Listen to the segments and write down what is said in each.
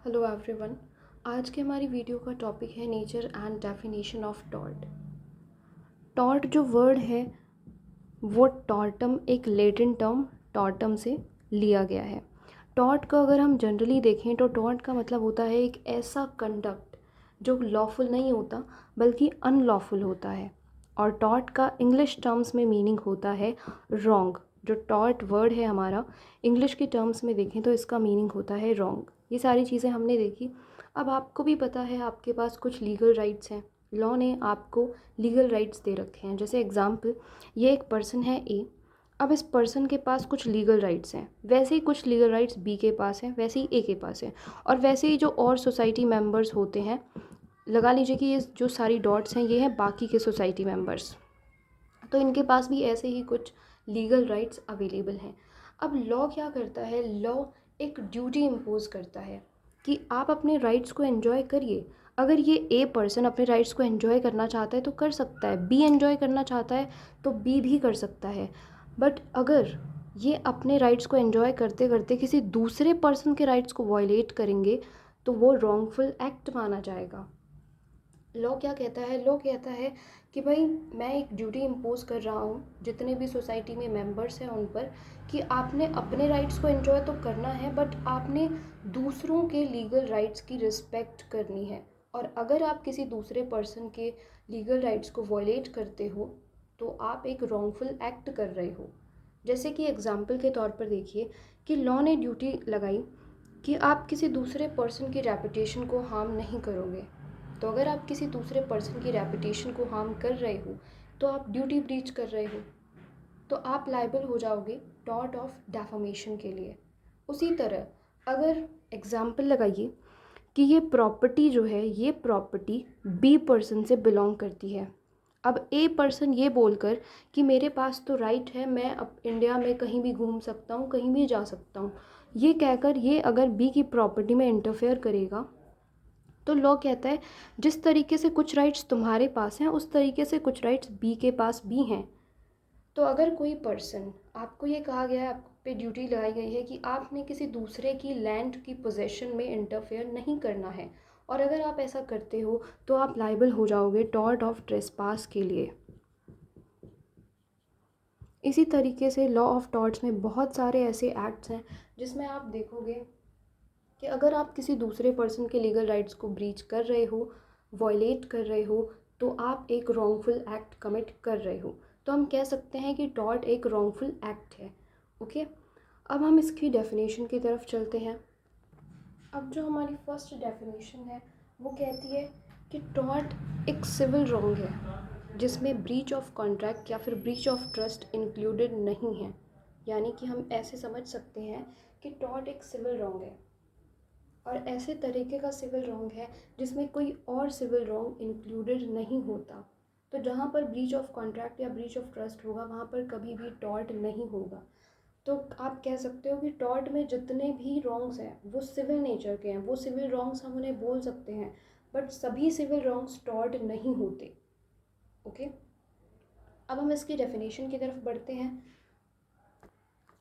Hello everyone. आज की हमारी वीडियो का टॉपिक है nature and definition of tort. Tort जो वर्ड है वो टॉर्टम, एक लैटिन टर्म टॉर्टम से लिया गया है। टॉर्ट को अगर हम जनरली देखें तो टॉर्ट का मतलब होता है एक ऐसा कंडक्ट जो लॉफुल नहीं होता बल्कि अनलॉफुल होता है। और टॉर्ट का इंग्लिश टर्म्स में मीनिंग होता है रॉन्ग। जो टॉर्ट वर्ड है हमारा, इंग्लिश के टर्म्स में देखें तो इसका मीनिंग होता है रॉन्ग। ये सारी चीज़ें हमने देखी। अब आपको भी पता है आपके पास कुछ लीगल राइट्स हैं। लॉ ने आपको लीगल राइट्स दे रखे हैं। जैसे एग्जाम्पल, ये एक पर्सन है ए। अब इस पर्सन के पास कुछ लीगल राइट्स हैं, वैसे ही कुछ लीगल राइट्स बी के पास हैं, वैसे ही ए के पास हैं। और वैसे ही जो और सोसाइटी मेंबर्स होते हैं, लगा लीजिए कि ये जो सारी डॉट्स हैं ये हैं बाकी के सोसाइटी मेंबर्स, तो इनके पास भी ऐसे ही कुछ लीगल राइट्स अवेलेबल हैं। अब लॉ क्या करता है? लॉ एक ड्यूटी इम्पोज करता है कि आप अपने राइट्स को एंजॉय करिए। अगर ये ए पर्सन अपने राइट्स को एंजॉय करना चाहता है तो कर सकता है, बी एंजॉय करना चाहता है तो बी भी कर सकता है। बट अगर ये अपने राइट्स को एंजॉय करते करते किसी दूसरे पर्सन के राइट्स को वायलेट करेंगे तो वो रॉन्गफुल एक्ट माना जाएगा। लॉ क्या कहता है? लॉ कहता है कि भाई मैं एक ड्यूटी इम्पोज कर रहा हूँ जितने भी सोसाइटी में मेंबर्स हैं उन पर, कि आपने अपने राइट्स को एंजॉय तो करना है बट आपने दूसरों के लीगल राइट्स की रिस्पेक्ट करनी है। और अगर आप किसी दूसरे पर्सन के लीगल राइट्स को वॉयलेट करते हो तो आप एक रॉन्गफुल एक्ट कर रहे हो। जैसे कि एग्जाम्पल के तौर पर देखिए कि लॉ ने ड्यूटी लगाई कि आप किसी दूसरे पर्सन की रेपुटेशन को हार्म नहीं करोगे। तो अगर आप किसी दूसरे पर्सन की रेपुटेशन को हार्म कर रहे हो तो आप ड्यूटी ब्रीच कर रहे हो, तो आप लायबल हो जाओगे टॉर्ट ऑफ डेफामेशन के लिए। उसी तरह अगर एग्जाम्पल लगाइए कि ये प्रॉपर्टी जो है, ये प्रॉपर्टी बी पर्सन से बिलोंग करती है। अब ए पर्सन ये बोलकर कि मेरे पास तो राइट है, मैं अब इंडिया में कहीं भी घूम सकता हूँ, कहीं भी जा सकता हूँ, ये कहकर ये अगर बी की प्रॉपर्टी में इंटरफेयर करेगा तो लॉ कहता है जिस तरीके से कुछ राइट्स तुम्हारे पास हैं उस तरीके से कुछ राइट्स बी के पास भी हैं। तो अगर कोई पर्सन, आपको ये कहा गया है, आप पे ड्यूटी लगाई गई है कि आपने किसी दूसरे की लैंड की पोजेशन में इंटरफेयर नहीं करना है, और अगर आप ऐसा करते हो तो आप लाइबल हो जाओगे टॉर्ट ऑफ ट्रेसपास के लिए। इसी तरीके से लॉ ऑफ टॉर्ट्स में बहुत सारे ऐसे एक्ट्स हैं जिसमें आप देखोगे कि अगर आप किसी दूसरे पर्सन के लीगल राइट्स को ब्रीच कर रहे हो, वॉयलेट कर रहे हो, तो आप एक रॉन्गफुल एक्ट कमिट कर रहे हो। तो हम कह सकते हैं कि टॉर्ट एक रॉन्गफुल एक्ट है। ओके, अब हम इसकी डेफिनेशन की तरफ चलते हैं। अब जो हमारी फर्स्ट डेफिनेशन है वो कहती है कि टॉर्ट एक सिविल रॉन्ग है जिसमें ब्रीच ऑफ कॉन्ट्रैक्ट या फिर ब्रीच ऑफ ट्रस्ट इंक्लूडेड नहीं है। यानी कि हम ऐसे समझ सकते हैं कि टॉर्ट एक सिविल रॉन्ग है, और ऐसे तरीके का सिविल रॉन्ग है जिसमें कोई और सिविल रॉन्ग इंक्लूडेड नहीं होता। तो जहाँ पर ब्रीच ऑफ कॉन्ट्रैक्ट या ब्रीच ऑफ ट्रस्ट होगा वहाँ पर कभी भी टॉर्ट नहीं होगा। तो आप कह सकते हो कि टॉर्ट में जितने भी रॉन्ग्स हैं वो सिविल नेचर के हैं, वो सिविल रॉन्ग्स हम उन्हें बोल सकते हैं, बट सभी सिविल रॉन्ग्स टॉर्ट नहीं होते। ओके, अब हम इसकी डेफिनेशन की तरफ बढ़ते हैं।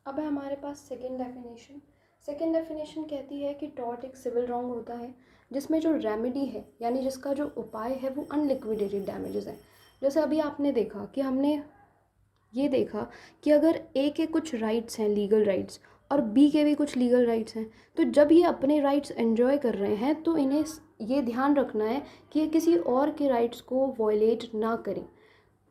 अब है हमारे पास सेकेंड डेफिनेशन। सेकेंड डेफिनेशन कहती है कि टॉर्ट एक सिविल रॉन्ग होता है जिसमें जो रेमेडी है, यानी जिसका जो उपाय है, वो अनलिक्विडेटेड डैमेजेस हैं। जैसे अभी आपने देखा कि हमने ये देखा कि अगर ए के कुछ राइट्स हैं, लीगल राइट्स, और बी के भी कुछ लीगल राइट्स हैं, तो जब ये अपने राइट्स एंजॉय कर रहे हैं तो इन्हें ये ध्यान रखना है कि ये किसी और के राइट्स को वॉयलेट ना करें।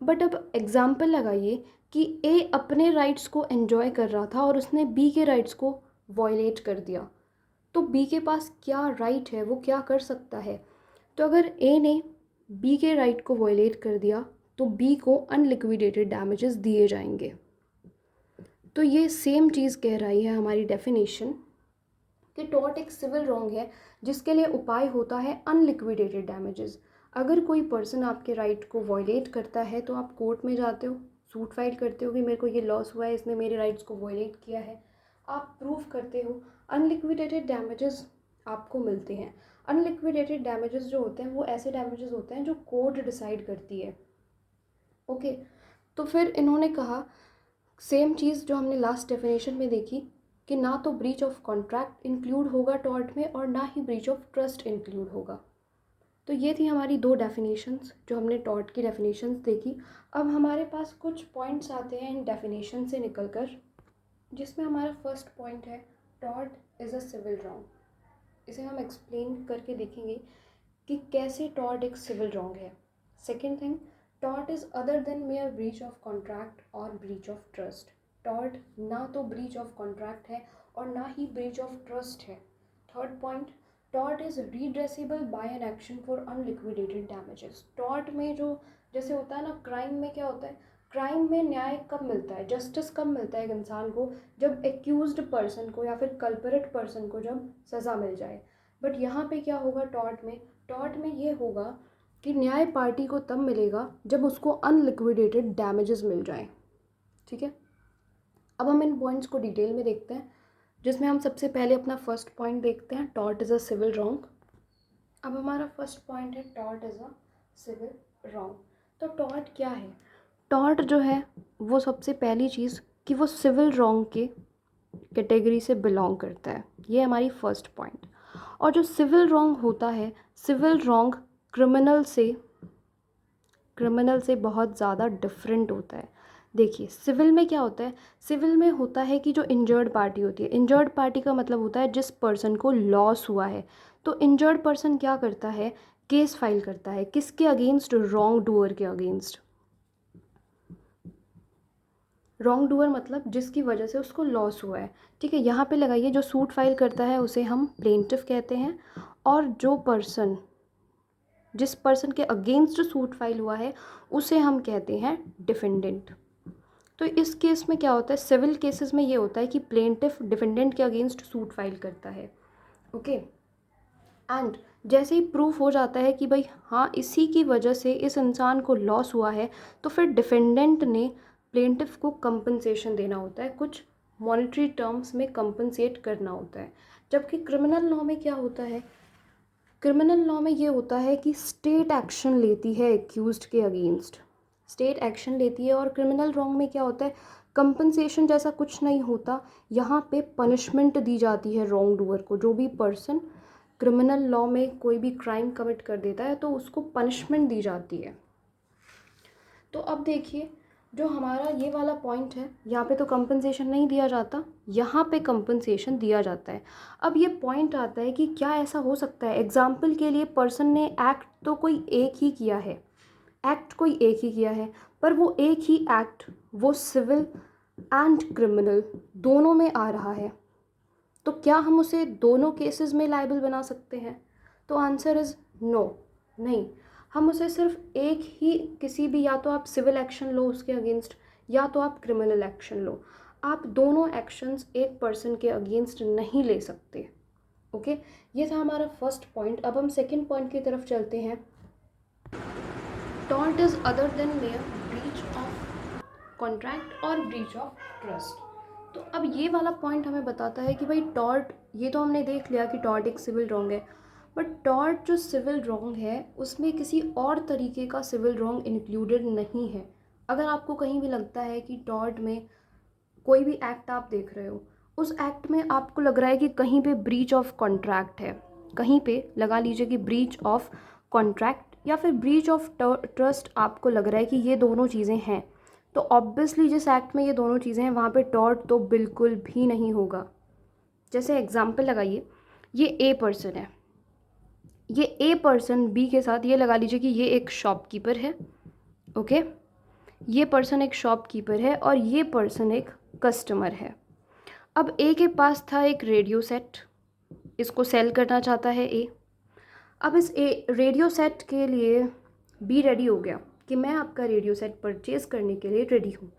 बट अब एग्ज़ाम्पल लगाइए कि ए अपने राइट्स को एंजॉय कर रहा था और उसने बी के राइट्स को वॉयलेट कर दिया, तो बी के पास क्या राइट है, वो क्या कर सकता है? तो अगर ए ने बी के राइट को वॉयलेट कर दिया तो बी को अनलिक्विडेटेड डैमेजेस दिए जाएंगे। तो ये सेम चीज़ कह रही है हमारी डेफिनेशन कि टॉर्ट एक सिविल रॉन्ग है जिसके लिए उपाय होता है अनलिक्विडेटेड डैमेजेस। अगर कोई पर्सन आपके राइट को वॉयलेट करता है तो आप कोर्ट में जाते हो, सूट फाइल करते हो कि मेरे को ये लॉस हुआ है, इसने मेरे राइट्स को वॉयलेट किया है, आप प्रूव करते हो, अनलिक्विडेटेड डैमेजेस आपको मिलते हैं। अनलिक्विडेटेड डैमेजेस जो होते हैं वो ऐसे डैमेजेस होते हैं जो कोर्ट डिसाइड करती है। ओके, तो फिर इन्होंने कहा सेम चीज़ जो हमने लास्ट डेफिनेशन में देखी कि ना तो ब्रीच ऑफ कॉन्ट्रैक्ट इंक्लूड होगा टॉर्ट में और ना ही ब्रीच ऑफ ट्रस्ट इंक्लूड होगा। तो ये थी हमारी दो डेफिनेशंस जो हमने टॉर्ट की डेफिनेशंस देखी। अब हमारे पास कुछ पॉइंट्स आते हैं इन डेफिनेशन से निकल कर, जिसमें हमारा फर्स्ट पॉइंट है tort is a civil wrong. इसे हम एक्सप्लेन करके देखेंगे कि कैसे टॉर्ट एक सिविल रॉन्ग है। Second thing, tort is other than mere breach of contract और ब्रीच ऑफ ट्रस्ट। टॉर्ट ना तो ब्रीच ऑफ कॉन्ट्रैक्ट है और ना ही ब्रीच ऑफ ट्रस्ट है। Third point, tort is redressable by an action for unliquidated damages. Tort में जो जैसे होता है ना, क्राइम में क्या होता है, क्राइम में न्याय कब मिलता है, जस्टिस कब मिलता है एक इंसान को, जब एक्यूज्ड पर्सन को या फिर कल्परेट पर्सन को जब सज़ा मिल जाए। बट यहाँ पे क्या होगा टॉर्ट में ये होगा कि न्याय पार्टी को तब मिलेगा जब उसको अनलिक्विडेटेड डैमेजेस मिल जाएं। ठीक है, अब हम इन पॉइंट्स को डिटेल में देखते हैं, जिसमें हम सबसे पहले अपना फर्स्ट पॉइंट देखते हैं, tort is a civil wrong. अब हमारा फर्स्ट पॉइंट है tort is a civil wrong. तो टॉर्ट क्या है? टॉर्ट जो है वो सबसे पहली चीज़ कि वो सिविल रॉन्ग के कैटेगरी से बिलोंग करता है, ये हमारी फर्स्ट पॉइंट। और जो सिविल रॉन्ग होता है, सिविल रॉन्ग क्रिमिनल से बहुत ज़्यादा डिफरेंट होता है। देखिए सिविल में क्या होता है, सिविल में होता है कि जो इंजर्ड पार्टी होती है, इंजर्ड पार्टी का मतलब होता है जिस पर्सन को लॉस हुआ है। तो इंजर्ड पर्सन क्या करता है, केस फाइल करता है किसके अगेंस्ट, रॉन्ग डूअर के अगेंस्ट। रॉन्ग डूअर मतलब जिसकी वजह से उसको लॉस हुआ है। ठीक है, यहाँ पे लगाइए, जो सूट फाइल करता है उसे हम प्लेंटिफ कहते हैं, और जिस पर्सन के अगेंस्ट सूट फाइल हुआ है उसे हम कहते हैं डिफेंडेंट। तो इस केस में क्या होता है, सिविल केसेस में ये होता है कि प्लेंटिफ डिफेंडेंट के अगेंस्ट सूट फाइल करता है। ओके, एंड जैसे ही प्रूफ हो जाता है कि भाई हाँ इसी की वजह से इस इंसान को लॉस हुआ है, तो फिर डिफेंडेंट ने प्लेंटिफ को कंपनसेशन देना होता है, कुछ मॉनेटरी टर्म्स में कंपनसेट करना होता है। जबकि क्रिमिनल लॉ में क्या होता है, क्रिमिनल लॉ में ये होता है कि स्टेट एक्शन लेती है एक्यूज्ड के अगेंस्ट, स्टेट एक्शन लेती है। और क्रिमिनल लॉ में क्या होता है, कंपनसेशन जैसा कुछ नहीं होता, यहाँ पे पनिशमेंट दी जाती है रॉन्ग डूअर को। जो भी पर्सन क्रिमिनल लॉ में कोई भी क्राइम कमिट कर देता है तो उसको पनिशमेंट दी जाती है। तो अब देखिए, जो हमारा ये वाला पॉइंट है, यहाँ पे तो कंपनसेशन नहीं दिया जाता, यहाँ पे कंपनसेशन दिया जाता है। अब ये पॉइंट आता है कि क्या ऐसा हो सकता है, एग्जाम्पल के लिए पर्सन ने एक्ट तो कोई एक ही किया है, पर वो एक ही एक्ट वो सिविल एंड क्रिमिनल दोनों में आ रहा है, तो क्या हम उसे दोनों केसेस में लायबल बना सकते हैं? तो आंसर इज़ नो, नहीं। हम उसे सिर्फ एक ही किसी भी, या तो आप सिविल एक्शन लो उसके अगेंस्ट या तो आप क्रिमिनल एक्शन लो, आप दोनों एक्शंस एक पर्सन के अगेंस्ट नहीं ले सकते। ओके, ये था हमारा फर्स्ट पॉइंट। अब हम सेकंड पॉइंट की तरफ चलते हैं। Tort is other than mere breach of contract और ब्रीच ऑफ ट्रस्ट। तो अब ये वाला पॉइंट हमें बताता है कि भाई टॉर्ट, ये तो हमने देख लिया कि टॉर्ट एक सिविल रॉन्ग है, बट टॉर्ट जो सिविल रॉन्ग है उसमें किसी और तरीके का सिविल रॉन्ग इंक्लूडेड नहीं है। अगर आपको कहीं भी लगता है कि टॉर्ट में कोई भी एक्ट आप देख रहे हो, उस एक्ट में आपको लग रहा है कि कहीं पे ब्रीच ऑफ कॉन्ट्रैक्ट है, कहीं पे लगा लीजिए कि ब्रीच ऑफ कॉन्ट्रैक्ट या फिर ब्रीच ऑफ ट्रस्ट, आपको लग रहा है कि ये दोनों चीज़ें हैं, तो ऑब्वियसली जिस एक्ट में ये दोनों चीज़ें हैं वहाँ पे टॉर्ट तो बिल्कुल भी नहीं होगा। जैसे एग्जांपल लगाइए, ये ए पर्सन है, ये ए पर्सन बी के साथ, ये लगा लीजिए कि ये एक शॉपकीपर है। ओके, ये पर्सन एक शॉपकीपर है और ये पर्सन एक कस्टमर है। अब ए के पास था एक रेडियो सेट, इसको सेल करना चाहता है ए। अब इस रेडियो सेट के लिए बी रेडी हो गया कि मैं आपका रेडियो सेट परचेज़ करने के लिए रेडी हूँ।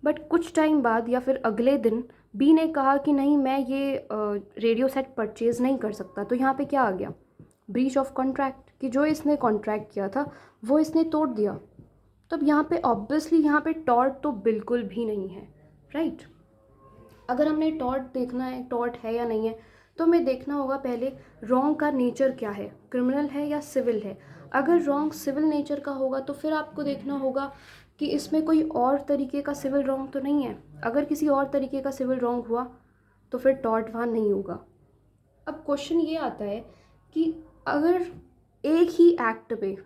बट कुछ टाइम बाद या फिर अगले दिन बी ने कहा कि नहीं, मैं ये रेडियो सेट परचेज़ नहीं कर सकता। तो यहाँ पे क्या आ गया, ब्रीच ऑफ कॉन्ट्रैक्ट, कि जो इसने कॉन्ट्रैक्ट किया था वो इसने तोड़ दिया। तब यहाँ पे ऑब्वियसली यहाँ पे टॉर्ट तो बिल्कुल भी नहीं है, राइट। अगर हमने टॉर्ट देखना है, टॉर्ट है या नहीं है, तो हमें देखना होगा पहले रॉन्ग का नेचर क्या है, क्रिमिनल है या सिविल है। अगर रॉन्ग सिविल नेचर का होगा तो फिर आपको देखना होगा कि इसमें कोई और तरीके का सिविल रॉन्ग तो नहीं है। अगर किसी और तरीके का सिविल रॉन्ग हुआ तो फिर टॉर्ट वहाँ नहीं होगा। अब क्वेश्चन ये आता है कि अगर एक ही एक्ट पे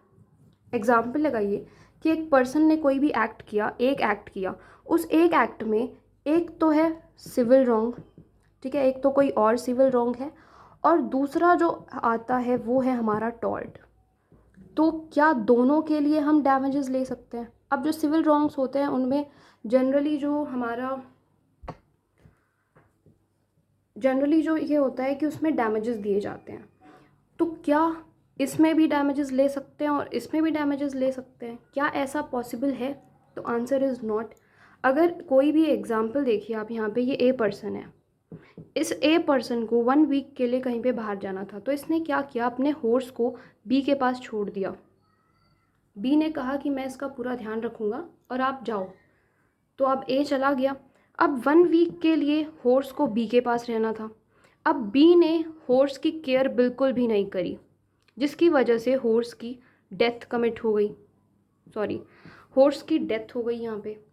एग्जाम्पल लगाइए कि एक पर्सन ने कोई भी एक्ट किया, एक एक्ट किया, उस एक एक्ट में एक तो है सिविल रॉन्ग, ठीक है, एक तो कोई और सिविल रॉन्ग है, और दूसरा जो आता है वो है हमारा टॉर्ट। तो क्या दोनों के लिए हम डैमेजेस ले सकते हैं? अब जो सिविल रॉन्ग्स होते हैं उनमें जनरली जो ये होता है कि उसमें डैमेजेस दिए जाते हैं। तो क्या इसमें भी डैमेजेस ले सकते हैं और इसमें भी डैमेजेस ले सकते हैं? क्या ऐसा पॉसिबल है? तो आंसर इज़ नॉट। अगर कोई भी एग्जांपल देखिए आप, यहाँ पे ये ए पर्सन है, इस ए पर्सन को 1 वीक के लिए कहीं पे बाहर जाना था, तो इसने क्या किया, अपने हॉर्स को बी के पास छोड़ दिया। बी ने कहा कि मैं इसका पूरा ध्यान रखूँगा और आप जाओ, तो अब ए चला गया। अब 1 वीक के लिए हॉर्स को बी के पास रहना था। अब बी ने हॉर्स की केयर बिल्कुल भी नहीं करी, जिसकी वजह से हॉर्स की डेथ हो गई यहाँ पे।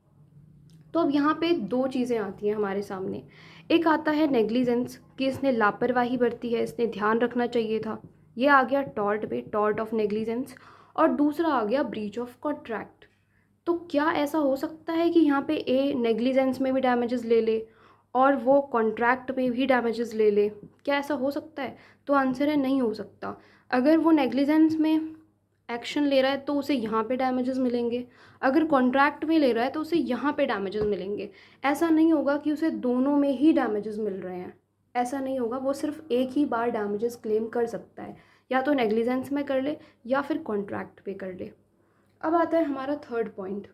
तो अब यहाँ पे दो चीज़ें आती हैं हमारे सामने। एक आता है नेग्लिजेंस, कि इसने लापरवाही बरती है, इसने ध्यान रखना चाहिए था, ये आ गया टॉर्ट पे, टॉर्ट ऑफ नेग्लिजेंस। और दूसरा आ गया ब्रीच ऑफ कॉन्ट्रैक्ट। तो क्या ऐसा हो सकता है कि यहाँ पे ए नेग्लिजेंस में भी डैमेजेस ले ले और वो कॉन्ट्रैक्ट में भी डैमेजेस ले ले? क्या ऐसा हो सकता है? तो आंसर है नहीं हो सकता। अगर वो नेग्लिजेंस में एक्शन ले रहा है तो उसे यहाँ पे डैमेजेस मिलेंगे, अगर कॉन्ट्रैक्ट में ले रहा है तो उसे यहाँ पे डैमेजेस मिलेंगे। ऐसा नहीं होगा कि उसे दोनों में ही डैमेजेस मिल रहे हैं, ऐसा नहीं होगा। वो सिर्फ एक ही बार डैमेजेस क्लेम कर सकता है, या तो नेग्लिजेंस में कर ले या फिर कॉन्ट्रैक्ट पे कर ले। अब आता है हमारा third point,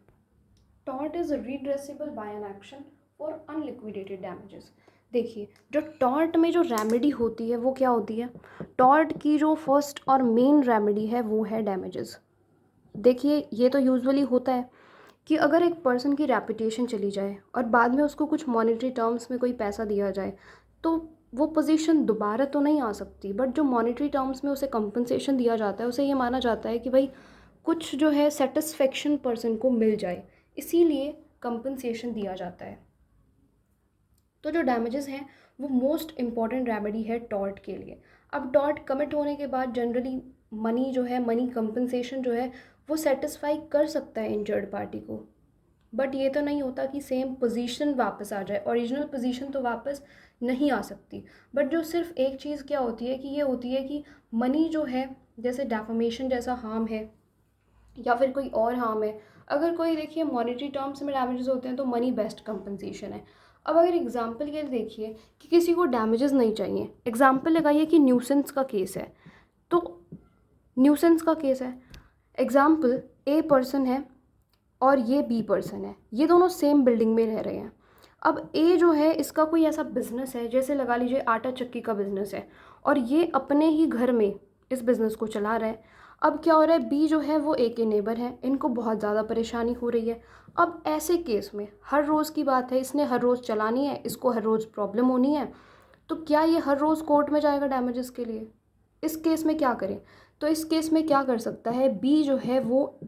tort is redressable by an action for unliquidated damages. देखिए, जो टॉर्ट में जो रेमेडी होती है वो क्या होती है? टॉर्ट की जो फर्स्ट और मेन रेमेडी है वो है डैमेजेस। देखिए, ये तो यूजुअली होता है कि अगर एक पर्सन की रेपुटेशन चली जाए और बाद में उसको कुछ मॉनेटरी टर्म्स में कोई पैसा दिया जाए, तो वो पोजीशन दोबारा तो नहीं आ सकती, बट जो मॉनेटरी टर्म्स में उसे कंपनसेशन दिया जाता है, उसे ये माना जाता है कि भाई कुछ जो है सेटिस्फेक्शन पर्सन को मिल जाए, इसीलिए कंपनसेशन दिया जाता है। तो जो डैमेजेस हैं वो मोस्ट इम्पॉर्टेंट रेमेडी है टॉर्ट के लिए। अब टॉर्ट कमिट होने के बाद जनरली मनी कंपनसेशन जो है वो सेटिस्फाई कर सकता है इंजर्ड पार्टी को, बट ये तो नहीं होता कि सेम पोजीशन वापस आ जाए, ओरिजिनल पोजीशन तो वापस नहीं आ सकती। बट जो सिर्फ एक चीज़ क्या होती है कि ये होती है कि मनी जो है, जैसे डेफामेशन जैसा हार्म है या फिर कोई और हार्म है, अगर कोई देखिए मॉनेटरी टर्म्स में डैमेजेस होते हैं तो मनी बेस्ट कंपनसेशन है। अब अगर एग्जांपल के लिए देखिए कि किसी को डैमेजेस नहीं चाहिए, एग्जांपल लगाइए कि न्यूसेंस का केस है, तो न्यूसेंस का केस है, एग्जांपल ए पर्सन है और ये बी पर्सन है, ये दोनों सेम बिल्डिंग में रह रहे हैं। अब ए जो है इसका कोई ऐसा बिजनेस है, जैसे लगा लीजिए आटा चक्की का बिजनेस है, और ये अपने ही घर में इस बिज़नेस को चला रहा है। अब क्या हो रहा है, बी जो है वो ए के नेबर हैं, इनको बहुत ज़्यादा परेशानी हो रही है। अब ऐसे केस में हर रोज़ की बात है, इसने हर रोज़ चलानी है, इसको हर रोज़ प्रॉब्लम होनी है, तो क्या ये हर रोज़ कोर्ट में जाएगा डैमेजेस के लिए? इस केस में क्या करें? तो इस केस में क्या कर सकता है, बी जो है वो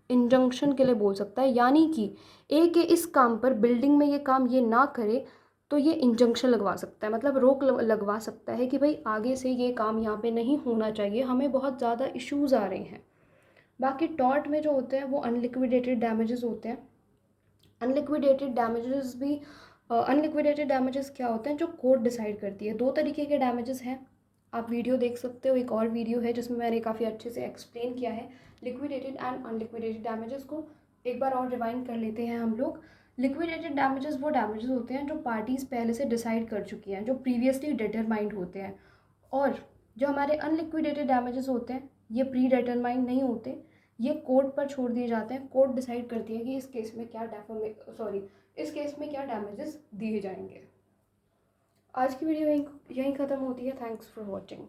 इंजंक्शन के लिए बोल सकता है, यानी कि ए के इस काम पर, बिल्डिंग में ये काम ये ना करे, तो ये इंजंक्शन लगवा सकता है, मतलब रोक लगवा सकता है कि भाई आगे से ये काम यहाँ पे नहीं होना चाहिए, हमें बहुत ज़्यादा इश्यूज़ आ रहे हैं। बाकी टॉर्ट में जो होते हैं वो अनलिक्विडेटेड डैमेजेस होते हैं। अनलिक्विडेटेड डैमेजेस क्या होते हैं, जो कोर्ट डिसाइड करती है। दो तरीके के डैमेजेस हैं, आप वीडियो देख सकते हो, एक और वीडियो है जिसमें मैंने काफ़ी अच्छे से एक्सप्लेन किया है लिक्विडेटेड एंड अनलिक्विडेटेड डैमेजेस को। एक बार और रिवाइंड कर लेते हैं हम लोग। लिक्विडेटेड डैमेजेस वो डैमेजेस होते हैं जो पार्टीज़ पहले से डिसाइड कर चुकी हैं, जो प्रीवियसली डिटरमाइंड होते हैं। और जो हमारे अनलिक्विडेटेड डैमेजेस होते हैं ये प्री डिटरमाइंड नहीं होते, ये कोर्ट पर छोड़ दिए जाते हैं। कोर्ट डिसाइड करती है कि इस केस में क्या डैमेजेस दिए जाएंगे। आज की वीडियो यहीं ख़त्म होती है। Thanks for watching.